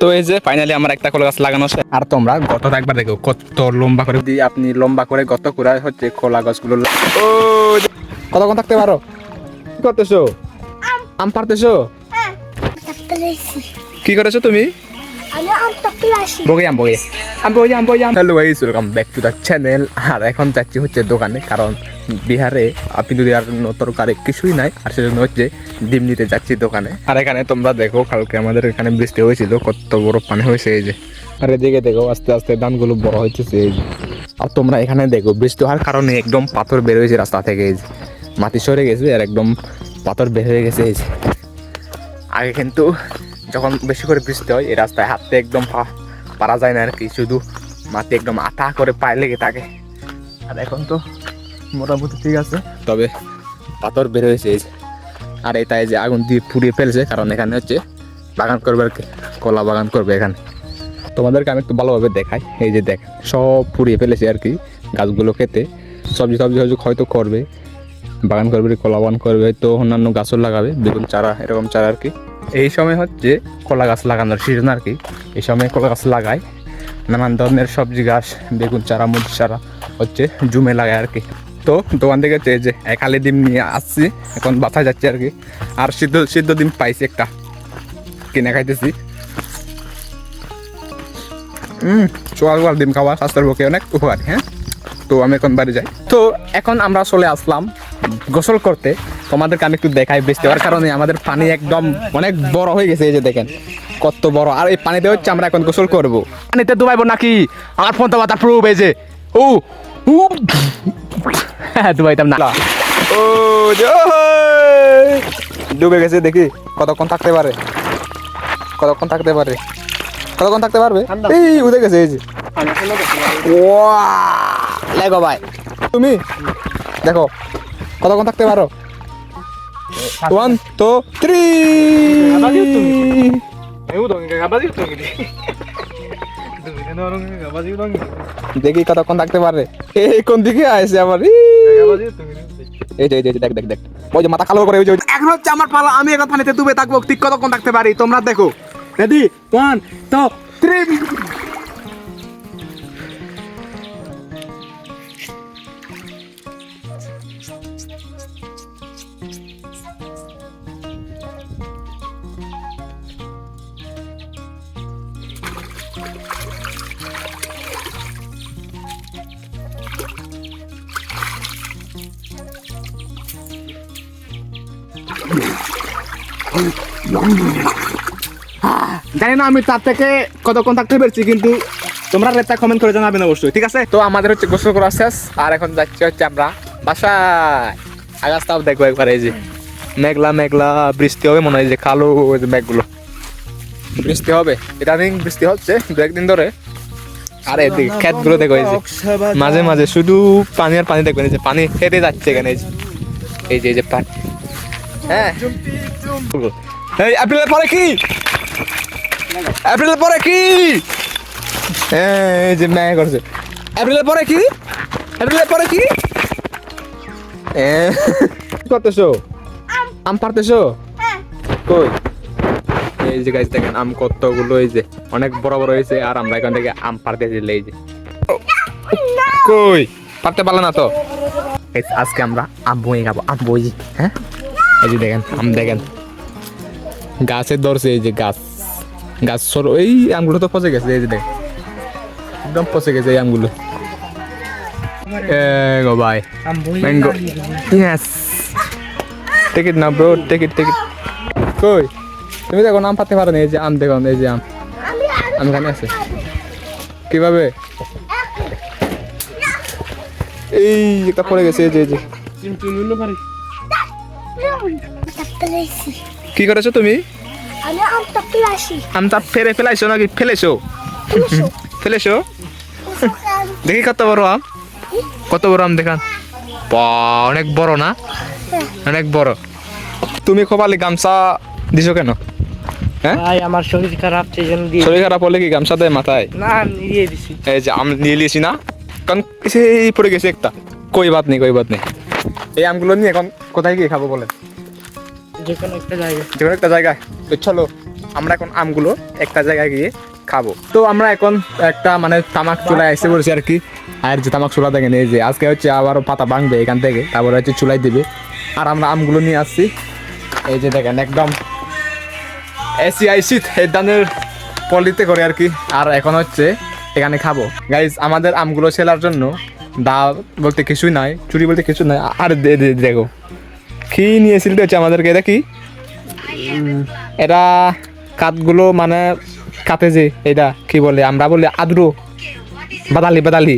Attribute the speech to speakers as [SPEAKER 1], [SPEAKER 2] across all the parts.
[SPEAKER 1] তো এই যে ফাইনালি আমার একটা কলা গাছ লাগানো শেষ। আর তোমরা গতটা একবার দেখো কত লম্বা করে দিয়ে আপনি লম্বা করে গত করে হচ্ছে কলা গাছগুলো। ও কতক্ষণ থাকতে পারো? কি করতেছো? আম পারতেছো? কি করেছো তুমি? Hello guys, welcome back to the channel. আর এখন যাচ্ছি হচ্ছে দোকানে, কারণ বিহারে আপনি যদি আর তরকারি কিছুই নাই, আর সেজন্য হচ্ছে ডিম নিতে যাচ্ছি দোকানে। আর এখানে তোমরা দেখো কালকে আমাদের এখানে বৃষ্টি হয়েছিল, কত বড় পানি হয়েছে এই যে। আর এদিকে দেখো আস্তে আস্তে ধানগুলো বড় হচ্ছে এই যে। আর তোমরা এখানে দেখো বৃষ্টি হওয়ার কারণে একদম পাথর বের হয়েছে রাস্তা থেকে এই যে, মাটি সরে গেছে আর একদম পাথর বের হয়ে গেছে এই যে। আগে কিন্তু যখন বেশি করে বৃষ্টি হয় এই রাস্তায় হাঁটতে একদম পারা যায় না আর কি, শুধু মাটি একদম আঠা করে পায়ে লেগে থাকে। আর এখন তো মোটামুটি ঠিক আছে, তবে পাথর বের হয়েছে এই যে। আর এটাই যে আগুন দিয়ে পুড়িয়ে ফেলছে, কারণ এখানে হচ্ছে বাগান করবে আর কি, কলা বাগান করবে এখানে। তোমাদেরকে আমি একটু ভালোভাবে দেখাই, এই যে দেখ সব পুড়িয়ে ফেলেছে আর কি গাছগুলো খেতে। সবজি হয়তো করবে, বাগান করবে, কলা বাগান করবে, তো অন্যান্য গাছও লাগাবে, বেগুন চারা এরকম চারা আর কি। এই সময় হচ্ছে কলা গাছ লাগানোর সিজন আর কি, এই সময় কলা গাছ লাগায়, নানান ধরনের সবজি গাছ, বেগুন চারা, মরিচ চারা হচ্ছে জুমে লাগায় আর কি। তো দোকান থেকে যে খালি ডিম নিয়ে আসছি, এখন বাসায় যাচ্ছি আর কি। আর সিদ্ধ ডিম পাইছি একটা, কিনে খাইতেছি। সকাল ডিম খাওয়া স্বাস্থ্যের পক্ষে অনেক উপকারী। হ্যাঁ, তো আমি এখন বাড়ি যাই। তো এখন আমরা চলে আসলাম গোসল করতে। তোমাদেরকে আমি একটু দেখাই, বৃষ্টি হওয়ার কারণে আমাদের পানি একদম অনেক বড় হয়ে গেছে এই যে দেখেন কত বড়। আর এই পানিতে হচ্ছে আমরা এখন গোসল করবো। পানিতে ডুবাইবো নাকি? আমার ফোন তো বাতা প্রুফ এই যে। ও ডুবাইতাম না। ও ডুবে গেছে, দেখি কতক্ষণ থাকতে পারে, কতক্ষণ থাকতে পারবে। এই উঠে গেছে এই যে। লেগো ভাই, তুমি দেখো কতক্ষণ থাকতে পারো। 1 2 3 দেখি কতক্ষণ থাকতে পারে। এই কোন দিকে আসছে আবার? এই যে দেখ ওই যে মাথা কালো করে, ওই যে এখন হচ্ছে আমার পালা। আমি এখন পানিতে ডুবে থাকবো, ঠিক কতক্ষণ থাকতে পারি তোমরা দেখো। রেডি 1 2 3। জানি না আমি তার থেকে কতক্ষণ থাকতে পেরেছি, কিন্তু তোমরা রেটটা কমেন্ট করে জানাবেন অবশ্যই, ঠিক আছে? তো আমাদের হচ্ছে গোসল করা শেষ, আর এখন যাচ্ছি হচ্ছে আমরা বাসায়। আকাশটাও দেখবো একবার, এই যে মেঘলা বৃষ্টি হবে মনে হয়, যে কালো যে মেঘগুলো, বৃষ্টি হবে। ইদানিং বৃষ্টি হচ্ছে 2-1 দিন ধরে। আর এদিকে ক্ষেতগুলো দেখো, এই যে মাঝে মাঝে শুধু পানি আর পানি দেখবেন, এই যে পানি হেঁটে যাচ্ছে এখানে, এই যে পানি। হ্যাঁ, এই এপ্রিলের পরে কি? হ্যাঁ, এই যে ম্যাগ করছে। এপ্রিলের পরে কি করতেছো? আম পারতেছো? কই? এই যে গাছ দেখেন আম কতগুলো, এই যে অনেক বড় হয়েছে। আর আমরা এখান থেকে আম পারতেছি, এই যে কই পারতে পারলো না তো। আজকে আমরা আম বই খাবো, আম বই। হ্যাঁ, এই যে দেখেন আম দেখেন গাছে ধরছে, এই যে গাছ সরো। এই আমগুলো তো পচে গেছে, এই যে দেখ একদম পচে গেছে এই আমগুলো। গো ভাই ম্যাঙ্গো, ইয়েস, টেক ইট না ব্রো, টেক ইট। কই তুমি দেখো আম পাতে পারো না, এই যে আম দেখো, এই যে আম খানে আছে কিভাবে। এই একটা পড়ে গেছে, এই যে কি করেছো তুমি? আমটা ফেলাইছো নাকি? ফেলেছো দেখি কত বড় আম দেখান। অনেক বড় না? অনেক বড়। তুমি কপালে গামছা দিছো কেন? হ্যাঁ,
[SPEAKER 2] আমার শরীর খারাপ,
[SPEAKER 1] শরীর খারাপ হলে কি গামছা দেয় মাথায়?
[SPEAKER 2] না, নিয়ে দিছি।
[SPEAKER 1] এই যে আম নিয়ে নিয়েছি না, কারণ পড়ে গেছে একটা। কই বাত নেই। এই আমগুলো নিয়ে এখন কোথায় গিয়ে খাবো বলেন?
[SPEAKER 2] যে কোনো একটা জায়গায়।
[SPEAKER 1] তো চলো আমরা এখন আমগুলো একটা জায়গায় গিয়ে খাবো। তো আমরা এখন একটা মানে তামাক চুলায় এসে পড়েছি আর কি। আর যে তামাক চুলা দেখেন এই যে আজকে হচ্ছে আবারও পাতা ভাঙবে এখান থেকে, তারপরে হচ্ছে চুলাই দিবে। আর আমরা আমগুলো নিয়ে আসছি, এই যে দেখেন একদম এসি এই ধানের পলিতে করে আর কি। আর এখন হচ্ছে এখানে খাবো গাইজ। আমাদের আমগুলো ছেলার জন্য দা বলতে কিছুই নাই, চুরি বলতে কিছু নাই। আর দেখো কি নিয়েছিল হচ্ছে আমাদেরকে, এটা কি, এটা কাঠগুলো মানে কাটে যে, এটা কি বলে, আমরা বলি আদ্রু, বাদালি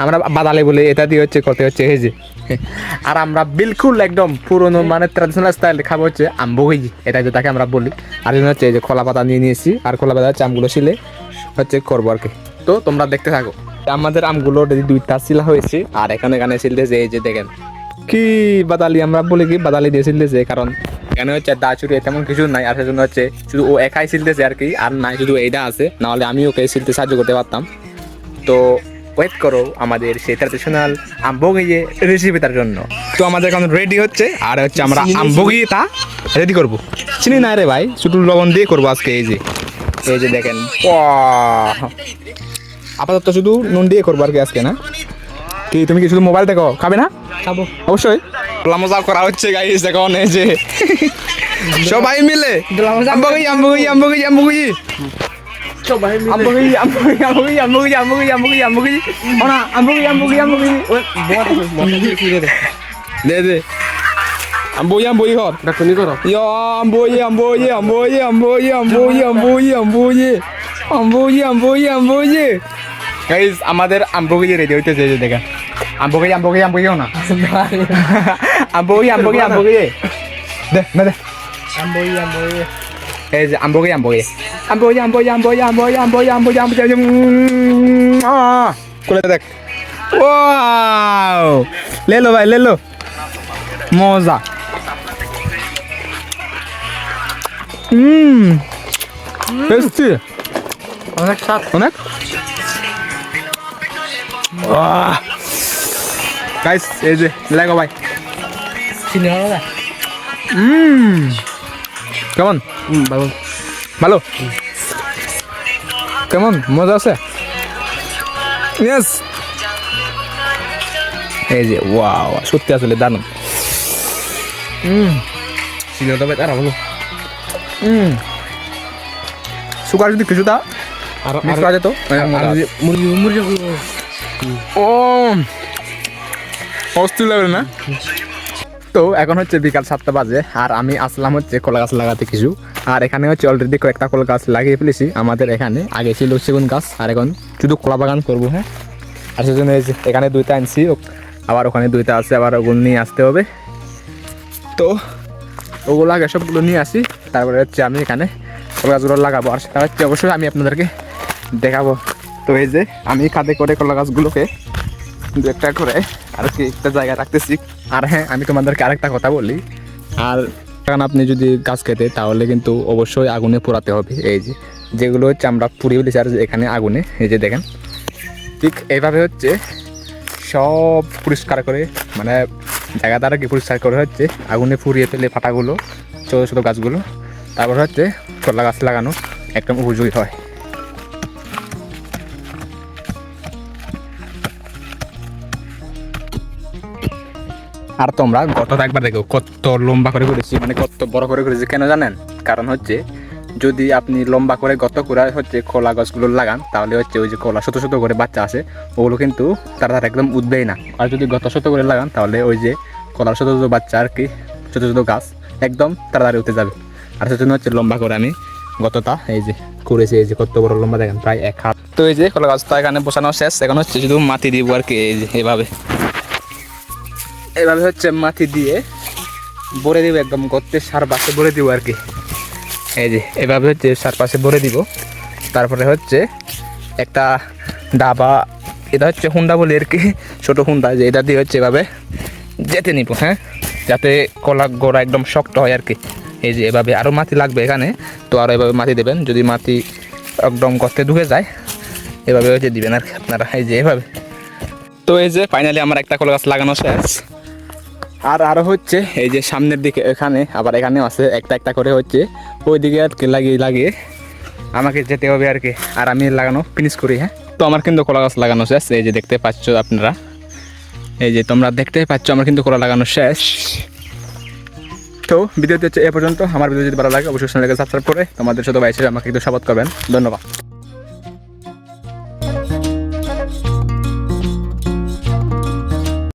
[SPEAKER 1] আমরা বাদালি বলে, এটা দিয়ে হচ্ছে করতে হচ্ছে এই যে। আর আমরা বিলকুল একদম পুরোনো মানে ট্র্যাডিশনাল স্টাইল খাবো হচ্ছে আম্বগি, এটা যেটাকে আমরা বলি। আর জন্য হচ্ছে এই যে খোলা পাতা নিয়ে নিয়েছি, আর খোলা পাতা হচ্ছে আমগুলো ছিলে হচ্ছে করবো আর কি। তো তোমরা দেখতে থাকো। আমাদের আমগুলো দুইটা শিলা হয়েছে, আর এখানে শিলতেছে এই যে দেখেন কি বাদালি, আমরা বলি কি বাদালি দিয়ে শিলতেছে, কারণ এখানে হচ্ছে দা চুরি তেমন কিছু নাই। আর সেজন্য হচ্ছে শুধু ও একাই শিলতেছে আর কি, আর নাই শুধু এইটা আছে, নাহলে আমি ওকে শিলতে সাহায্য করতে পারতাম। তো ওয়েট করো আমাদের সেই ট্র্যাডিশনাল আম্বগিয়ে রেসিপিটার জন্য। তো আমাদের এখন রেডি হচ্ছে, আর হচ্ছে আমরা আম্বগিয়েটা রেডি করবো। চিনি নাই রে ভাই, শুধু লবণ দিয়ে করবো আজকে। এই যে দেখেন, আপাতত শুধু নুন দিয়ে করবো আর কি আজকে। না কি তুমি কি শুধু মোবাইল দেখো, খাবে না?
[SPEAKER 2] খাবো
[SPEAKER 1] অবশ্যই। মজা করা হচ্ছে গাইস, এখন এই যে সবাই মিলে আম্বগি
[SPEAKER 2] সবাই
[SPEAKER 1] দে আম্বই ঘর
[SPEAKER 2] ডাকুনি করো
[SPEAKER 1] গাইস। আমাদের আম্বগি রেডি হইতেছে, এই যে দেখেন আম্বগি না আম্বগি দে না দে এই যে আম্বগি কোলে দেখ। ওয়াও, ले लो भाई ले लो, মজা। টেস্টি
[SPEAKER 2] অনেক স্বাদ।
[SPEAKER 1] অনেক। গাইস এই যে লাগো ভাই,
[SPEAKER 2] চিনি হলো না?
[SPEAKER 1] কেমন?
[SPEAKER 2] ভালো
[SPEAKER 1] ভালো কেমন, মজা আছে? ইয়েস। এই যে ওয়াও, সত্যি আসলে দারুণ।
[SPEAKER 2] চিনি তবে তারা ভালো।
[SPEAKER 1] সুগার যদি কিছুটা মিক্স করা যেত।
[SPEAKER 2] মুরগি
[SPEAKER 1] ও অস্থির লাগবে না? তো এখন হচ্ছে বিকাল 7টা বাজে, আর আমি আসলাম হচ্ছে কলা গাছ লাগাতে কিছু। আর এখানে হচ্ছে অলরেডি কয়েকটা কলা গাছ লাগিয়ে ফেলেছি। আমাদের এখানে আগে ছিল সেগুন গাছ, আর এখন শুধু কলা বাগান করবো। হ্যাঁ, আর সেজন্য এই যে এখানে 2টা আনছি, আবার ওখানে 2টা আছে, আবার ওগুলো নিয়ে আসতে হবে। তো ওগুলো আগে সবগুলো নিয়ে আসি, তারপরে হচ্ছে আমি এখানে কলা গাছগুলো লাগাবো। আর সেটা হচ্ছে অবশ্যই আমি আপনাদেরকে দেখাবো। তো এই যে আমি কাঁধে করে কলা গাছগুলোকে 2-1টা করে আর কি একটা জায়গায় রাখতেছি। আর হ্যাঁ, আমি তোমাদেরকে আরেকটা কথা বলি, আর কারণ আপনি যদি গাছ খেতে তাহলে কিন্তু অবশ্যই আগুনে পোড়াতে হবে। এই যে যেগুলো হচ্ছে আমরা পুড়িয়ে ফেলেছি, আর এখানে আগুনে এই যে দেখেন ঠিক এইভাবে হচ্ছে সব পরিষ্কার করে, মানে জায়গা দ্বারা কি পরিষ্কার করে হচ্ছে আগুনে পুড়িয়ে ফেলে পাতাগুলো, ছোটো ছোটো গাছগুলো, তারপর হচ্ছে কলা গাছ লাগানো একদম উপযোগী হয়। আর তোমরা গতটা একবার দেখো কত লম্বা করে করেছি, মানে কত বড় করে করেছি। কেন জানেন? কারণ হচ্ছে যদি আপনি লম্বা করে গত করে হচ্ছে কলা গাছগুলো লাগান, তাহলে হচ্ছে ওই যে কলা ছোটো ছোটো করে বাচ্চা আসে, ওগুলো কিন্তু তারা একদম উঠবেই না। আর যদি গত ছোটো করে লাগান, তাহলে ওই যে কলার ছোটো ছোটো বাচ্চা আর কি, ছোটো ছোটো গাছ একদম তাড়াতাড়ি উঠে যাবে। আর সেজন্য হচ্ছে লম্বা করে আমি গতটা এই যে করেছি। এই যে কত বড় লম্বা দেখেন, প্রায় 1 হাত। তো এই যে কলা গাছটা এখানে বসানো শেষ, এখন হচ্ছে শুধু মাটি দিব আর কি। এই যে এভাবে হচ্ছে মাটি দিয়ে ভরে দিব, একদম গর্তের চারপাশে ভরে দিব আর কি। এই যে এভাবে হচ্ছে চারপাশে ভরে দিব। তারপরে হচ্ছে একটা ডাবা, এটা হচ্ছে হুন্ডা বলি আর কি, ছোটো হুন্ডা, যে এটা দিয়ে হচ্ছে এভাবে যেতে নিব। হ্যাঁ, যাতে কলা গোড়া একদম শক্ত হয় আর কি। এই যে এভাবে আরও মাটি লাগবে এখানে, তো আরও এভাবে মাটি দেবেন। যদি মাটি একদম গর্তে ঢুকে যায়, এভাবে হচ্ছে দিবেন আর কি আপনারা। এই যে এভাবে। তো এই যে ফাইনালি আমার একটা কলা গাছ লাগানো শেষ। আর আরও হচ্ছে এই যে সামনের দিকে এখানে আবার এখানেও আছে একটা একটা করে হচ্ছে ওই দিকে আর কি লাগিয়ে লাগিয়ে আমাকে যেতে হবে আর কি। আর আমি লাগানো ফিনিশ করি। হ্যাঁ, তো আমার কিন্তু কলা গাছ লাগানো শেষ, এই যে দেখতে পাচ্ছ আপনারা, এই যে তোমরা দেখতেই পাচ্ছ আমার কিন্তু কলা লাগানো শেষ। তো ভিডিওতে হচ্ছে এ পর্যন্ত। আমার ভিডিও যদি ভালো লাগে অবশ্যই চ্যানেলকে সাবস্ক্রাইব করে তোমাদের সাথে ভাই হিসেবে আমাকে একটু সাপোর্ট করবেন। ধন্যবাদ।